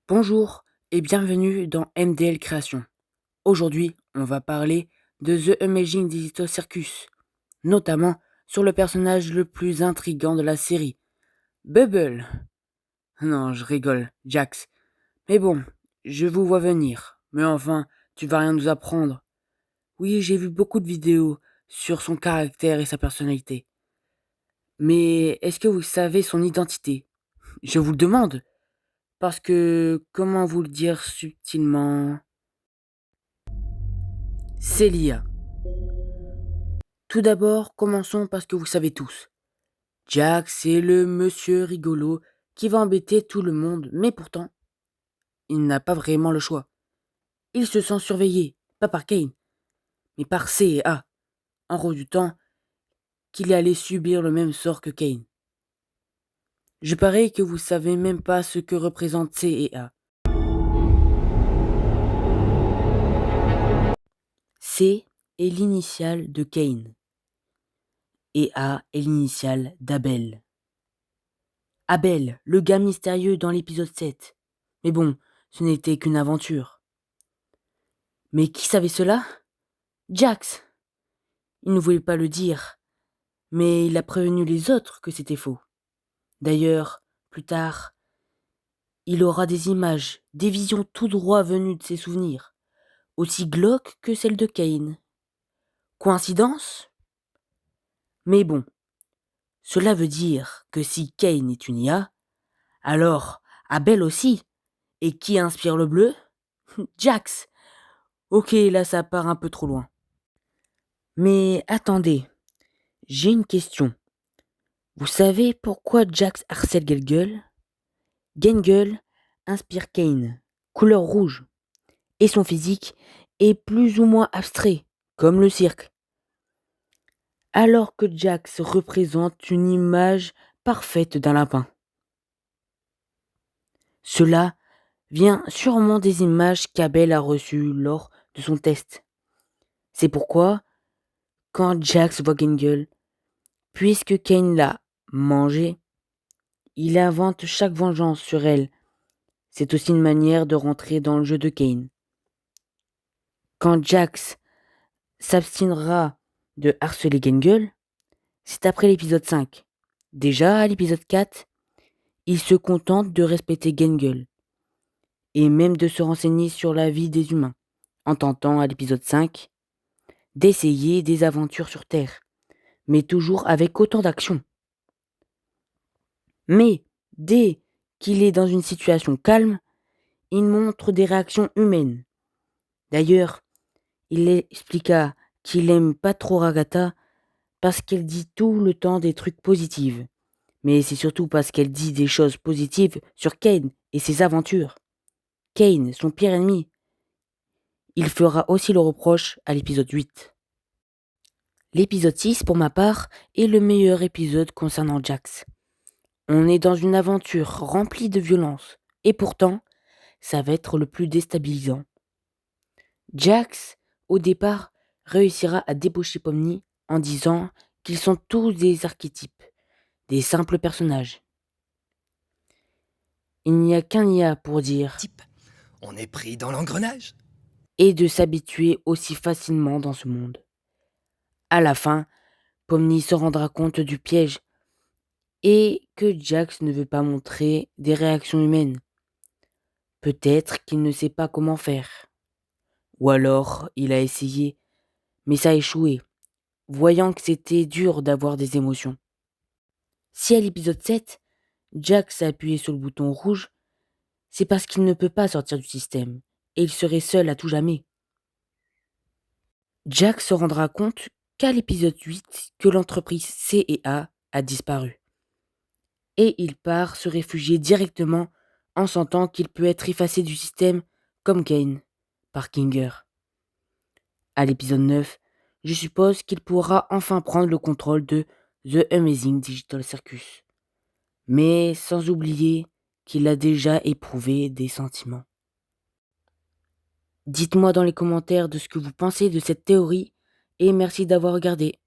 Bonjour et bienvenue dans MDL Création. Aujourd'hui, on va parler de The Amazing Digital Circus, notamment sur le personnage le plus intriguant de la série, Bubble. Non, je rigole, Jax. Mais bon, je vous vois venir. Mais enfin, tu vas rien nous apprendre. Oui, j'ai vu beaucoup de vidéos sur son caractère et sa personnalité. Mais est-ce que vous savez son identité? Je vous le demande. Parce que, comment vous le dire subtilement? C'est l'IA. Tout d'abord, commençons par ce que vous savez tous. Jack, c'est le monsieur rigolo qui va embêter tout le monde, mais pourtant, il n'a pas vraiment le choix. Il se sent surveillé, pas par Kane, mais par C et A, en redoutant qu'il allait subir le même sort que Kane. Je parie que vous savez même pas ce que représentent C et A. C est l'initiale de Kane, et A est l'initiale d'Abel. Abel, le gars mystérieux dans l'épisode 7. Mais bon, ce n'était qu'une aventure. Mais qui savait cela? Jax. Il ne voulait pas le dire, mais il a prévenu les autres que c'était faux. D'ailleurs, plus tard, il aura des images, des visions tout droit venues de ses souvenirs, aussi glauques que celles de Kane. Coïncidence? Mais bon, cela veut dire que si Kane est une IA, alors Abel aussi. Et qui inspire le bleu? Jax. Ok, là ça part un peu trop loin. Mais attendez, j'ai une question. Vous savez pourquoi Jax harcèle Gengel? Gengel inspire Kane, couleur rouge, et son physique est plus ou moins abstrait, comme le cirque. Alors que Jax représente une image parfaite d'un lapin. Cela vient sûrement des images qu'Abel a reçues lors de son test. C'est pourquoi, quand Jax voit Gengel, puisque Kane l'a mangé, il invente chaque vengeance sur elle. C'est aussi une manière de rentrer dans le jeu de Kane. Quand Jax s'abstiendra de harceler Gengel, c'est après l'épisode 5. Déjà, à l'épisode 4, il se contente de respecter Gengel, et même de se renseigner sur la vie des humains, en tentant, à l'épisode 5, d'essayer des aventures sur Terre, mais toujours avec autant d'action. Mais, dès qu'il est dans une situation calme, il montre des réactions humaines. D'ailleurs, il expliqua qu'il aime pas trop Agatha parce qu'elle dit tout le temps des trucs positifs. Mais c'est surtout parce qu'elle dit des choses positives sur Kane et ses aventures. Kane, son pire ennemi. Il fera aussi le reproche à l'épisode 8. L'épisode 6, pour ma part, est le meilleur épisode concernant Jax. On est dans une aventure remplie de violence, et pourtant, ça va être le plus déstabilisant. Jax, au départ, réussira à débaucher Pomni en disant qu'ils sont tous des archétypes, des simples personnages. Il n'y a qu'un IA pour dire Type, on est pris dans l'engrenage. et de s'habituer aussi facilement dans ce monde. À la fin, Pomni se rendra compte du piège et que Jax ne veut pas montrer des réactions humaines. Peut-être qu'il ne sait pas comment faire. Ou alors il a essayé, mais ça a échoué, voyant que c'était dur d'avoir des émotions. Si à l'épisode 7, Jax a appuyé sur le bouton rouge, c'est parce qu'il ne peut pas sortir du système, et il serait seul à tout jamais. Jack se rendra compte qu'à l'épisode 8 que l'entreprise C et A a disparu. Et il part se réfugier directement en sentant qu'il peut être effacé du système comme Kane, par Kinger. À l'épisode 9, je suppose qu'il pourra enfin prendre le contrôle de The Amazing Digital Circus. Mais sans oublier qu'il a déjà éprouvé des sentiments. Dites-moi dans les commentaires de ce que vous pensez de cette théorie et merci d'avoir regardé.